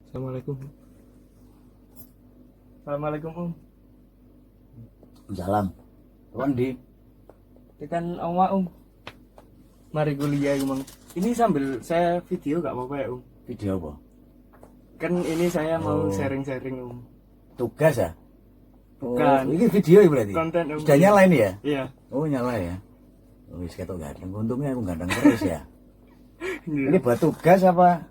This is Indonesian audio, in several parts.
Assalamualaikum. Assalamualaikum Om. Salam. Tuan di Tekan oma Om. Mari kuliah Om. Ini sambil saya video gak apa-apa ya Om? video apa? Kan ini saya mau Oh. sharing-sharing Om. Tugas ya? Bukan. Oh, ini video ya berarti? Konten Om. Sudah nyala ini ya? Iya. Oh nyala ya? Oh wis ketok ganteng. Untungnya aku ganteng terus ya. Ini buat tugas apa?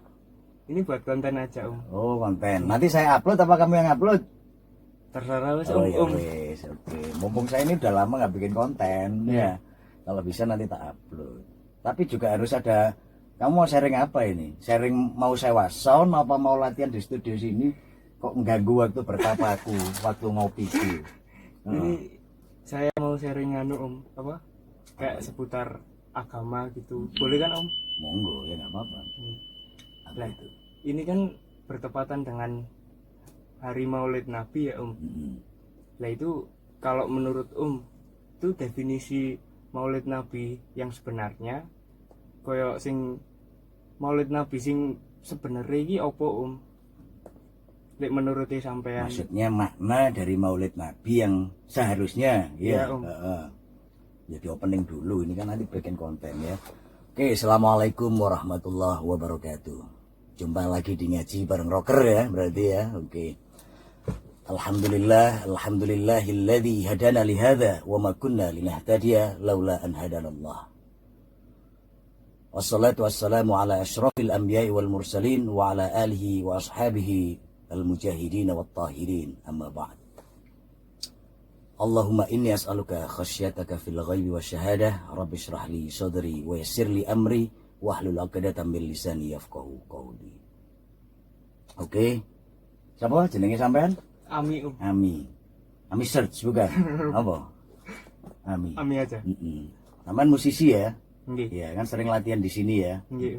Ini buat konten aja Om. Oh konten. Nanti saya upload apa kamu yang upload? Terserah wes Oh Om. ya Om. wis, oke. Mumpung saya ini udah lama nggak bikin konten ya. Kalau bisa nanti tak upload. Tapi juga harus ada. Kamu mau sharing apa ini? Sharing mau sewa sound apa mau latihan di studio sini? Kok mengganggu waktu bertapaku, waktu ngopiku? Ini saya mau sharing anu Om. Apa? Kayak seputar agama gitu. Boleh kan Om? Monggo ya nggak apa-apa. Apa Lah, itu? ini kan bertepatan dengan Hari Maulid Nabi ya Om. Lah itu kalau menurut itu definisi Maulid Nabi yang sebenarnya koyo sing Maulid Nabi sing sebenarnya iki opo Lek menurut sampean. Maksudnya makna dari Maulid Nabi yang seharusnya Iya, ya. Om. Jadi opening dulu ini kan nanti bikin konten ya. Oke, assalamualaikum warahmatullahi wabarakatuh. Jumpa lagi di ngaji bareng rocker ya berarti ya. Oke. Alhamdulillahilladzi hadana lihada wa ma kunna linahtadiya laula an hadanallah. Wassalatu wassalamu ala asyrafil anbiya'i wal mursalin wa ala alihi wa ashabihi al-mujahidin wat tahirin. Amma ba'd. Allahumma inni as'aluka khasyataka fil ghaibi wasyahadah. Rabbi shrah li sadri wa yassir li amri wahlul 'uqdatam min lisani yafqahu qawli. Oke. Siapa jenenge sampean? Ami Ami. Ami search bukan? Apa? Ami. Ami aja. Sampean musisi ya? Nggih. Ya, kan sering latihan di sini ya. Nggih.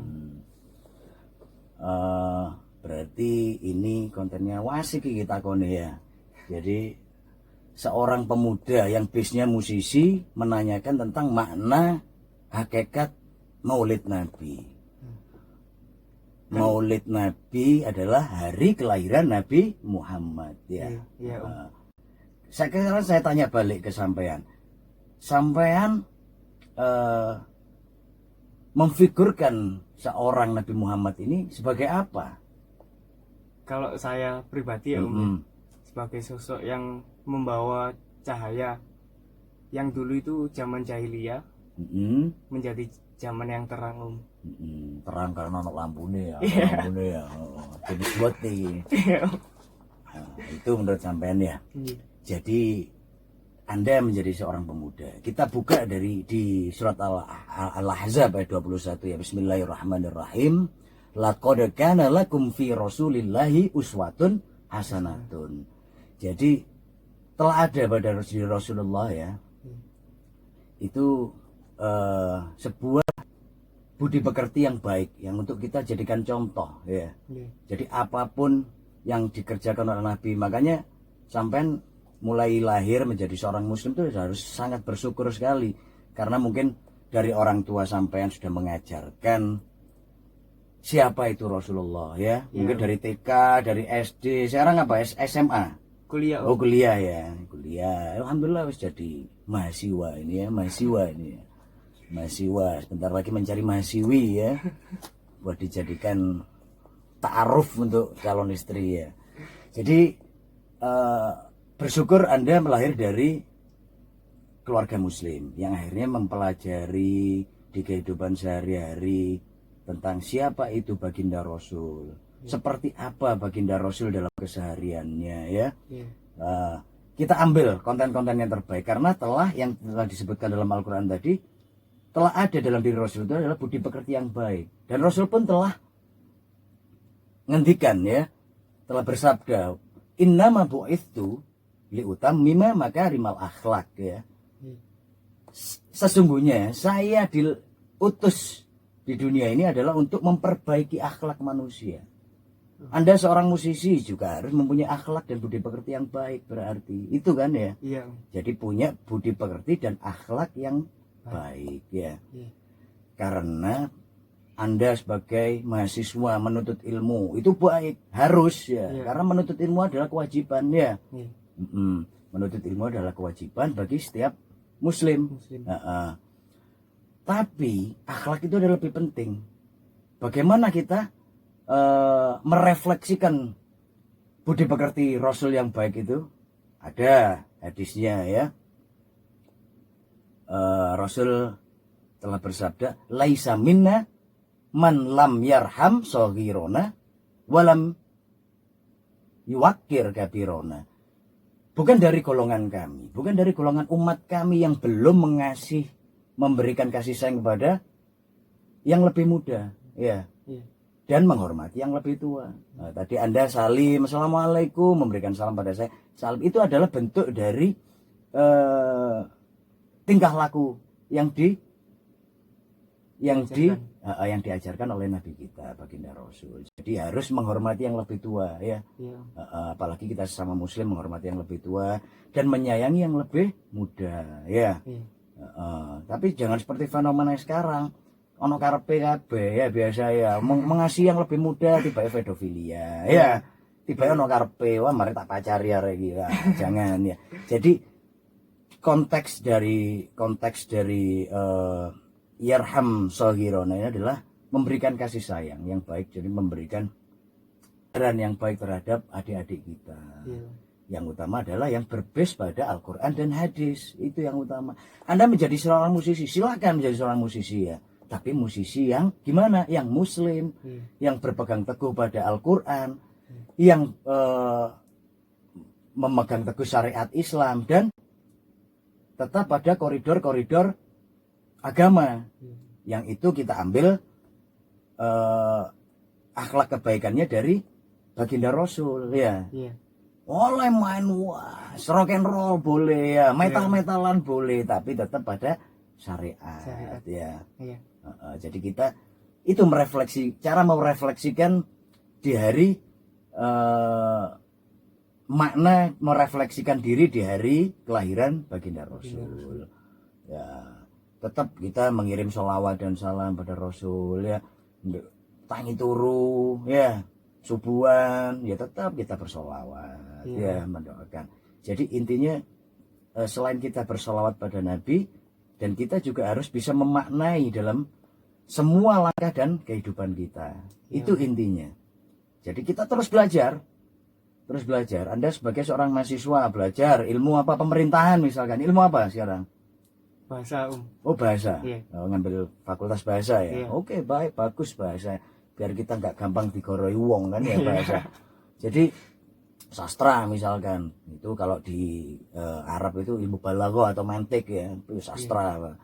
Berarti ini kontennya wasik kita kone ya. Jadi seorang pemuda yang bisnya musisi menanyakan tentang makna hakikat Maulid Nabi. Maulid Nabi adalah hari kelahiran Nabi Muhammad ya. Iya Om. Sekarang saya tanya balik ke sampean. Sampean memfigurkan seorang Nabi Muhammad ini sebagai apa? Kalau saya pribadi ya Om, sebagai sosok yang membawa cahaya yang dulu itu zaman jahiliyah menjadi zaman yang terang Om. Terang karena anak lampune ya, Iya. lampune ya. Jenis buat nih. Itu menurut sampean ya. Jadi Anda menjadi seorang pemuda. Kita buka di surat Al-Ahzab ayat 21 ya. Bismillahirrahmanirrahim. Laqad kana lakum fi Rasulillahi uswatun hasanatun. Jadi telah ada pada Rasulullah ya. Itu sebuah budi pekerti yang baik yang untuk kita jadikan contoh ya. Jadi apapun yang dikerjakan oleh Nabi, makanya sampean mulai lahir menjadi seorang muslim itu harus sangat bersyukur sekali karena mungkin dari orang tua sampean sudah mengajarkan siapa itu Rasulullah ya. Mungkin dari TK, dari SD, sekarang apa SMA? Kuliah Oh kuliah ya, kuliah. Alhamdulillah harus jadi mahasiswa ini ya, mahasiswa ini ya. Mahasiswa, sebentar lagi mencari mahasiswi ya, buat dijadikan ta'aruf untuk calon istri ya. Jadi bersyukur Anda melahir dari keluarga muslim yang akhirnya mempelajari di kehidupan sehari-hari tentang siapa itu baginda Rasul, seperti apa baginda Rasul dalam kesehariannya ya. Kita ambil konten-konten yang terbaik karena yang telah disebutkan dalam Al-Quran tadi telah ada dalam diri Rasul itu adalah budi pekerti yang baik, dan Rasul pun telah ngendikan ya, telah bersabda innama bu'ithu liutammima makarimal akhlak ya. Sesungguhnya saya diutus di dunia ini adalah untuk memperbaiki akhlak manusia. Anda seorang musisi juga harus mempunyai akhlak dan budi pekerti yang baik, berarti itu kan ya. Iya. Jadi punya budi pekerti dan akhlak yang baik ya. Karena Anda sebagai mahasiswa menuntut ilmu itu baik, harus ya, karena menuntut ilmu adalah kewajiban ya. Menuntut ilmu adalah kewajiban bagi setiap muslim. Tapi akhlak itu adalah lebih penting. Bagaimana kita merefleksikan budi pekerti Rasul yang baik itu? Ada hadisnya ya. Rasul telah bersabda, laisa minna man lam yarham shaghirona walam yuwakkir kabirona. Bukan dari golongan kami, bukan dari golongan umat kami yang belum memberikan kasih sayang kepada yang lebih muda, ya, dan menghormati yang lebih tua. Nah, tadi Anda salim, assalamualaikum, memberikan salam pada saya. Salam itu adalah bentuk dari tingkah laku yang diajarkan oleh Nabi kita, baginda Rasul. Jadi harus menghormati yang lebih tua ya. Apalagi kita sesama muslim menghormati yang lebih tua dan menyayangi yang lebih muda ya. Tapi jangan seperti fenomena sekarang. Ono karepe kabeh ya biasa ya, mengasihi yang lebih muda tiba pedofilia ya. Tiba ono karepe wah mari tak pacari arek iki. Jangan ya. Jadi konteks dari yarham shaghirona ini adalah memberikan kasih sayang yang baik, jadi memberikan peran yang baik terhadap adik-adik kita. Yang utama adalah yang berbase pada Al-Quran dan hadis, itu yang utama. Anda menjadi seorang musisi, silakan menjadi seorang musisi ya, tapi musisi yang gimana? Yang muslim, yang berpegang teguh pada Al-Quran, yang memegang teguh syariat Islam dan tetap pada koridor-koridor agama. Yang itu kita ambil akhlak kebaikannya dari baginda Rasul ya. Oleh main wah, rock and roll boleh ya, metal-metalan boleh, tapi tetap pada syariat. Ya. Jadi kita itu cara merefleksikan di hari makna merefleksikan diri di hari kelahiran baginda Rasul. Ya, tetap kita mengirim sholawat dan salam pada Rasul ya, tangi turu ya, subuhan ya, tetap kita bersolawat ya, mendoakan. Jadi intinya selain kita bersolawat pada Nabi, dan kita juga harus bisa memaknai dalam semua langkah dan kehidupan kita. Itu intinya. Jadi kita terus belajar. Anda sebagai seorang mahasiswa belajar ilmu apa, pemerintahan misalkan, ilmu apa sekarang? Bahasa Oh bahasa. Ngambil fakultas bahasa ya. Oke, baik, bagus bahasa, biar kita nggak gampang digoroi wong kan ya bahasa. Jadi sastra misalkan, itu kalau di Arab itu ilmu balaghah atau mantik ya, itu sastra.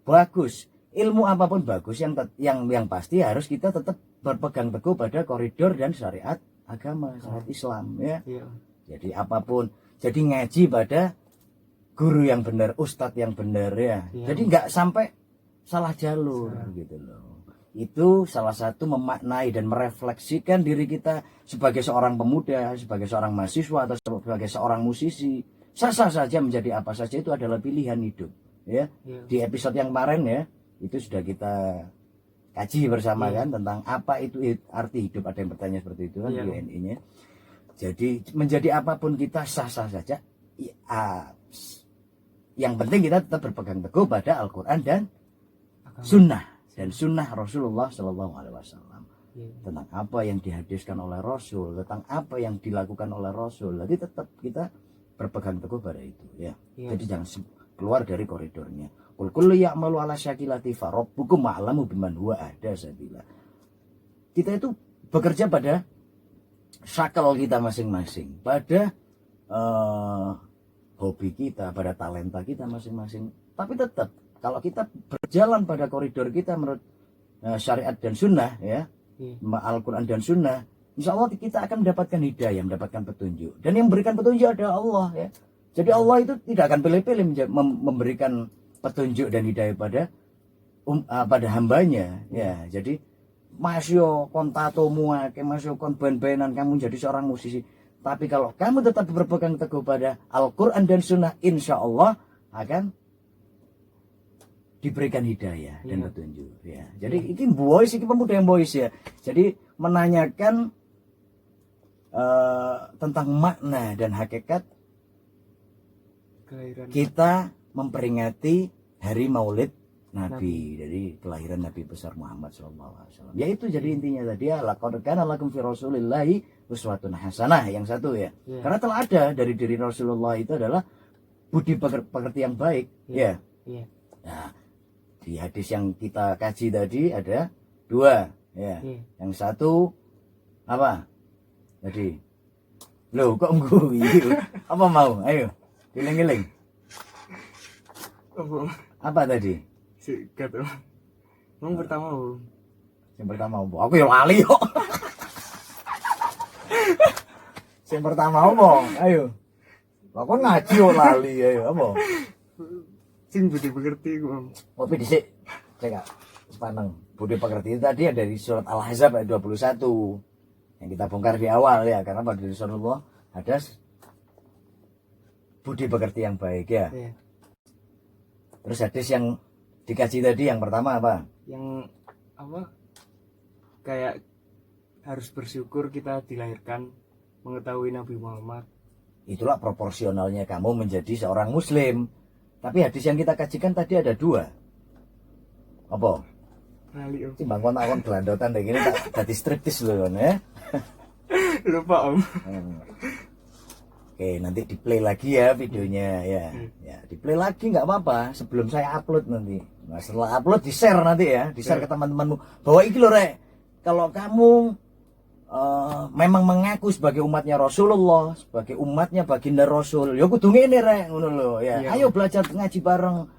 Bagus, ilmu apapun bagus, yang pasti harus kita tetap berpegang teguh pada koridor dan syariat agama, syariat Islam ya. Jadi apapun, jadi ngaji pada guru yang benar, ustadz yang benar ya. Jadi nggak sampai salah jalur gitu loh. Itu salah satu memaknai dan merefleksikan diri kita sebagai seorang pemuda, sebagai seorang mahasiswa, atau sebagai seorang musisi. Sah-sah saja menjadi apa saja, itu adalah pilihan hidup ya. Di episode yang kemarin ya, itu sudah kita kaji bersama kan tentang apa itu arti hidup. Ada yang bertanya seperti itu kan di UNI-nya. Jadi menjadi apapun kita sah-sah saja. Yang penting kita tetap berpegang teguh pada Al-Quran dan Sunnah, dan Sunnah Rasulullah Shallallahu Alaihi Wasallam, tentang apa yang dihadiskan oleh Rasul, tentang apa yang dilakukan oleh Rasul. Jadi tetap kita berpegang teguh pada itu ya. Jadi jangan keluar dari koridornya. Qul kullu ya'malu ala syakilati fa rabbukum a'lamu biman huwa ahda sabila. Kita itu bekerja pada syakal kita masing-masing, pada hobi kita, pada talenta kita masing-masing. Tapi tetap kalau kita berjalan pada koridor kita menurut syariat dan sunnah ya, Al-Quran dan sunnah, insya Allah kita akan mendapatkan hidayah, mendapatkan petunjuk. Dan yang memberikan petunjuk adalah Allah ya. Jadi Allah itu tidak akan pilih-pilih memberikan petunjuk dan hidayah pada hambanya ya. Jadi masyo kontato muake, masyo kon ben-benan kamu jadi seorang musisi, tapi kalau kamu tetap berpegang teguh pada Al-Quran dan Sunnah, insya Allah akan diberikan hidayah dan Iya. petunjuk ya. Jadi ini boys, ini pemuda yang boys ya. Jadi menanyakan tentang makna dan hakikat Kelahiran. kita memperingati hari Maulid Nabi, dari kelahiran Nabi besar Muhammad SAW. Yaitu jadi intinya tadi ya, laqad kana lakum fi Rasulillahi uswatun hasanah, yang satu ya. Iya. Karena telah ada dari diri Rasulullah itu adalah budi pekerti yang baik ya. Iya. Nah, di hadis yang kita kaji tadi ada dua ya. Iya. Yang satu apa? Tadi. Loh, kok ngguyu? Apa mau? Ayo. Giling-giling. Oh, Apa tadi? sikat Om. Yang pertama Om. Yang pertama apa? Aku ya lali kok. Yang pertama apa? Ayo. Aku ngaji kok lali, ayo apa? Sing budi pekerti Om. Kopi dhisik. Cek Kak. Sepaneng. Budi pekerti itu tadi ada dari surat Al-Ahzab ayat 21. Yang kita bongkar di awal ya, karena pada diri Rasulullah ada budi pekerti yang baik ya. Iya. Terus hadis yang dikaji tadi yang pertama apa? Yang apa? Kayak harus bersyukur kita dilahirkan mengetahui Nabi Muhammad. Itulah proporsionalnya kamu menjadi seorang muslim. Tapi hadis yang kita kajikan tadi ada dua. Apa? Kali Om. Timbang kon gelandotan kayak gini tak dadi striptis lho ya. Lupa Om. Oke, nanti di play lagi ya videonya ya. Ya, di play lagi nggak apa-apa sebelum saya upload nanti. Nah, setelah upload di share nanti ya, di share ke teman-temanmu. Bahwa iki lho Rek, kalau kamu memang mengaku sebagai umatnya Rasulullah, sebagai umatnya baginda Rasul, ya kudu ngene Rek, ngono lho ya. Iya. Ayo belajar ngaji bareng.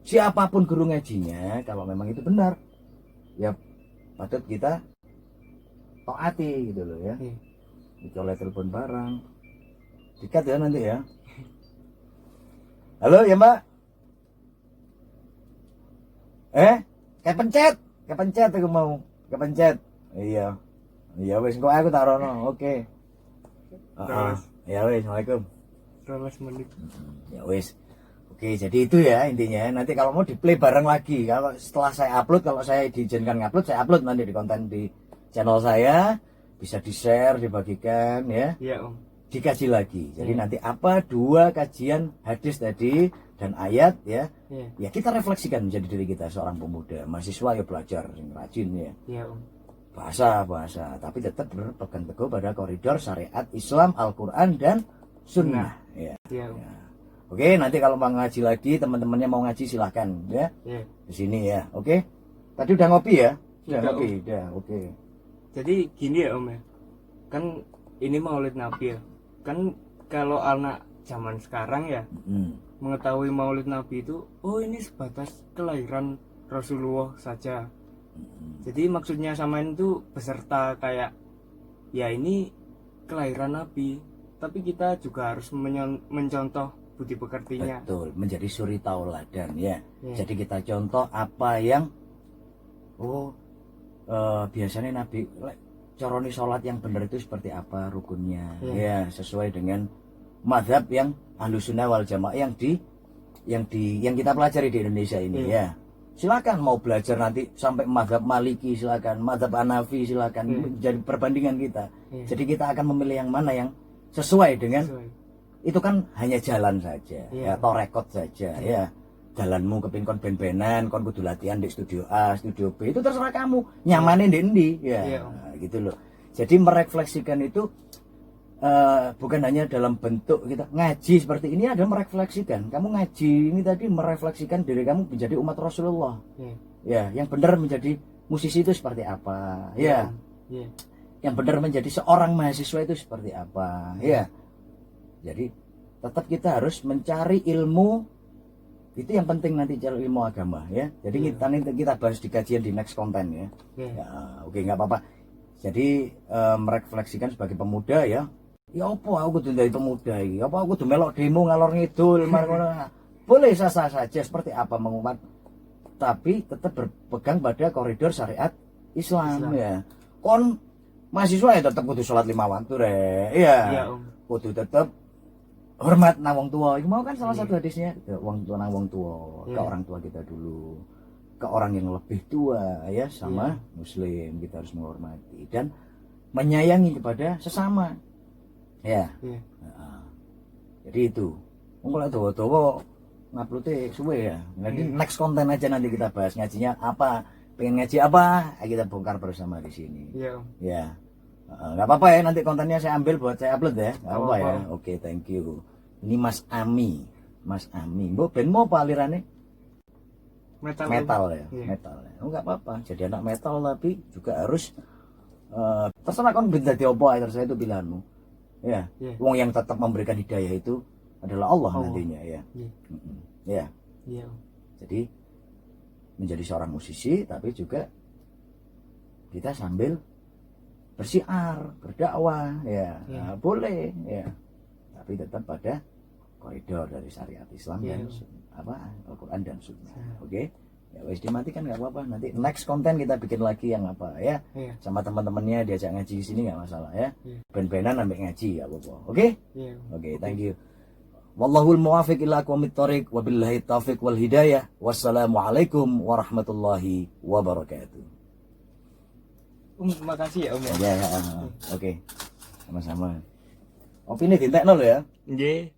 Siapapun guru ngajinya, kalau memang itu benar, ya patut kita taati gitu loh ya. Iya. Dicolek telepon bareng. Dikat ya nanti ya. Halo ya Mbak. Kepencet aku mau. Kepencet. Iya. Iya wis kok aku tarono. Oke. Terus. Ya wis, Assalamualaikum. 12 menit. Ya wis. Oke, jadi itu ya intinya. Nanti kalau mau di play bareng lagi. Kalau setelah saya upload, kalau saya diizinkan ngupload, saya upload nanti di konten di channel saya. Bisa di-share, dibagikan ya. Iya Om. Dikaji lagi. Jadi nanti apa dua kajian hadis tadi dan ayat ya. Iya. Ya kita refleksikan menjadi diri kita seorang pemuda, mahasiswa ya belajar yang rajin ya. Iya Om. Bahasa, tapi tetap berpegang teguh pada koridor syariat Islam, Al-Qur'an dan sunnah ya. Iya Om. Ya. Oke, nanti kalau mau ngaji lagi, teman-temannya mau ngaji silahkan ya. Iya. Di sini ya. Oke. Tadi udah ngopi ya? Udah Udah, ngopi, udah. Oke. Jadi gini ya Om ya. Kan ini Maulid Nabi ya. Kan kalau anak zaman sekarang ya mengetahui Maulid Nabi itu, oh ini sebatas kelahiran Rasulullah saja. Jadi maksudnya samain itu beserta kayak ya ini kelahiran Nabi, tapi kita juga harus mencontoh budi pekertinya. Betul, menjadi suri tauladan ya. Ya. Jadi kita contoh apa yang biasanya Nabi coroni sholat yang benar itu seperti apa rukunnya ya, sesuai dengan mazhab yang Ahlus Sunnah wal Jamaah yang kita pelajari di Indonesia ini ya. Silakan mau belajar nanti sampai mazhab Maliki, silakan mazhab Hanafi, silakan jadi perbandingan kita. Jadi kita akan memilih yang mana yang sesuai dengan itu, kan hanya jalan saja ya, atau rekod saja ya. Jalanmu kepin kon ben-benan, kon kudu latihan di studio A, studio B, itu terserah kamu, nyamanin di endi ya. Nah, gitu loh. Jadi merefleksikan itu bukan hanya dalam bentuk kita ngaji seperti ini, ada merefleksikan. Kamu ngaji ini tadi merefleksikan diri kamu menjadi umat Rasulullah. Ya, yang benar menjadi musisi itu seperti apa? Ya. Yang benar menjadi seorang mahasiswa itu seperti apa? Ya. Jadi tetap kita harus mencari ilmu. Itu yang penting nanti cari ilmu agama ya. Jadi kita bahas di kajian di next konten ya. Ya oke, nggak apa-apa. Jadi merefleksikan sebagai pemuda ya. Ya apa aku kudu dari pemuda iki? Apa aku kudu melok demo ngalor ngidul boleh sah-sah saja seperti apa mengumat, tapi tetap berpegang pada koridor syariat Islam. Ya. Kon mahasiswa ya tetap kudu sholat 5 waktu Rek. Iya. Kudu tetap hormat nang wong tua. Iku mau kan salah Iya. satu hadisnya, wong tua nang wong tua, ke Iya. orang tua kita dulu. Ke orang yang lebih tua ya, sama muslim kita harus menghormati dan menyayangi kepada sesama. Ya. Iya. Heeh. Jadi itu. Wong kalau dawa-dawa ngupload suwe ya. Nanti next konten aja nanti kita bahas ngajinya apa, pengen ngaji apa, kita bongkar bersama di sini. Iya Om. Ya. Nggak apa-apa ya, nanti kontennya saya ambil buat saya upload ya. Nggak apa-apa ya. apa-apa. Oke, thank you. Ini Mas Ami. Mas Ami. Mbok ben mau apa alirannya? Metal. Metal ya. Iya. Metal ya. Nggak apa-apa. Jadi anak metal tapi juga harus terserah kon ben dadi apa ae, terserah itu pilihanmu. Ya. Iya. Wong yang tetap memberikan hidayah itu adalah Allah Allah. nantinya ya. Iya. Mm-mm. Ya. Iya Om. Jadi menjadi seorang musisi tapi juga kita sambil bersiar, berdakwah ya. Iya. Nah, boleh ya. Tapi tetap pada koridor dari syariat Islam Iya. dan apa Al-Qur'an dan Sunnah. Iya. Oke. Ya wis dimatikan nggak apa-apa. Nanti next konten kita bikin lagi yang apa ya. Iya. Sama teman-temannya diajak ngaji di sini nggak masalah ya. Iya. Ben-benan sampai ngaji nggak apa-apa. Oke? Iya Om. Oke, thank you. Wallahul muwafiq ila aqwamit thoriq wabillahi taufiq wal hidayah. Wassalamualaikum warahmatullahi wabarakatuh. Makasih ya Om ya. Ya, oke. Sama-sama. Opini dintekno lho ya. Nggih.